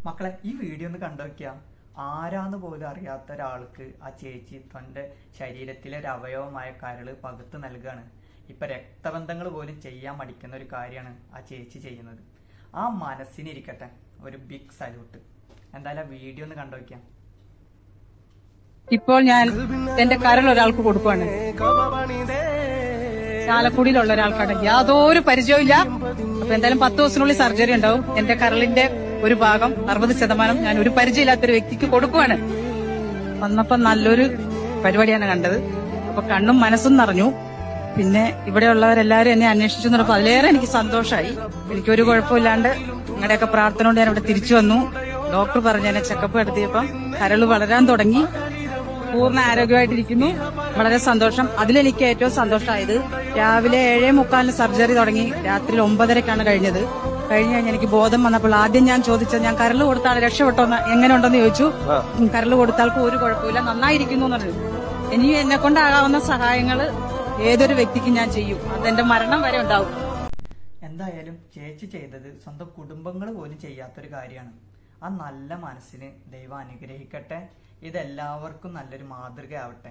മക്കളെ, ഈ വീഡിയോ ഒന്ന് കണ്ടോക്കിയാ. ആരാന്ന് പോലും അറിയാത്ത ഒരാൾക്ക് ആ ചേച്ചി തന്റെ ശരീരത്തിലെ ഒരു അവയവമായ കരള് പകുത്ത് നൽകുകയാണ്. ഇപ്പൊ രക്തബന്ധങ്ങൾ പോലും ചെയ്യാൻ മടിക്കുന്ന ഒരു കാര്യമാണ് ആ ചേച്ചി ചെയ്യുന്നത്. ആ മനസ്സിനിരിക്കട്ടെ ഒരു ബിഗ് സല്യൂട്ട്. എന്തായാലും വീഡിയോ ഒന്ന് കണ്ടോക്കിയാ. ഇപ്പോൾ ഞാൻ എന്റെ കരൾ ഒരാൾക്ക് കൊടുക്കുകയാണ്. ചാലക്കുടിയിലുള്ള ഒരാൾക്കാണ്, യാതൊരു പരിചയമില്ല. അപ്പൊ എന്തായാലും 10 ദിവസത്തിനുള്ളിൽ സർജറി ഉണ്ടാവും. എന്റെ കരളിന്റെ ഒരു ഭാഗം 60% ഞാൻ ഒരു പരിചയമില്ലാത്തൊരു വ്യക്തിക്ക് കൊടുക്കുവാണ്. വന്നപ്പോ നല്ലൊരു പരിപാടിയാണ് കണ്ടത്. അപ്പൊ കണ്ണും മനസ്സും നിറഞ്ഞു. പിന്നെ ഇവിടെയുള്ളവരെല്ലാരും എന്നെ അന്വേഷിച്ചു എന്നപ്പോൾ അതിലേറെ എനിക്ക് സന്തോഷമായി. എനിക്കൊരു കുഴപ്പമില്ലാണ്ട് നിങ്ങളുടെയൊക്കെ പ്രാർത്ഥന കൊണ്ട് ഞാൻ ഇവിടെ തിരിച്ചു വന്നു. ഡോക്ടർ പറഞ്ഞു എന്നെ ചെക്കപ്പ് നടത്തിയപ്പം കരള് വളരാൻ തുടങ്ങി, പൂർണ്ണ ആരോഗ്യമായിട്ടിരിക്കുന്നു. വളരെ സന്തോഷം. അതിലെനിക്ക് ഏറ്റവും സന്തോഷമായത് രാവിലെ 7:45 സർജറി തുടങ്ങി, രാത്രി 9:30 കഴിഞ്ഞത്. കഴിഞ്ഞ് എനിക്ക് ബോധം വന്നപ്പോൾ ആദ്യം ഞാൻ ചോദിച്ചത്, ഞാൻ കരള് കൊടുത്താൽ രക്ഷപ്പെട്ടോന്ന് എങ്ങനെ ഉണ്ടെന്ന് ചോദിച്ചു. കരള് കൊടുത്താൽക്ക് ഒരു കുഴപ്പമില്ല, നന്നായിരിക്കുന്നു എന്ന് പറഞ്ഞു. ഇനി എന്നെ കൊണ്ടാകാവുന്ന സഹായങ്ങള് ഏതൊരു വ്യക്തിക്കും ഞാൻ ചെയ്യും. അതെന്റെ മരണം വരെ ഉണ്ടാവും. എന്തായാലും ചേച്ചി ചെയ്തത് സ്വന്തം കുടുംബങ്ങൾ പോലും ചെയ്യാത്തൊരു കാര്യമാണ്. ആ നല്ല മനസ്സിന് ദൈവം അനുഗ്രഹിക്കട്ടെ. ഇതെല്ലാവർക്കും നല്ലൊരു മാതൃകയാവട്ടെ.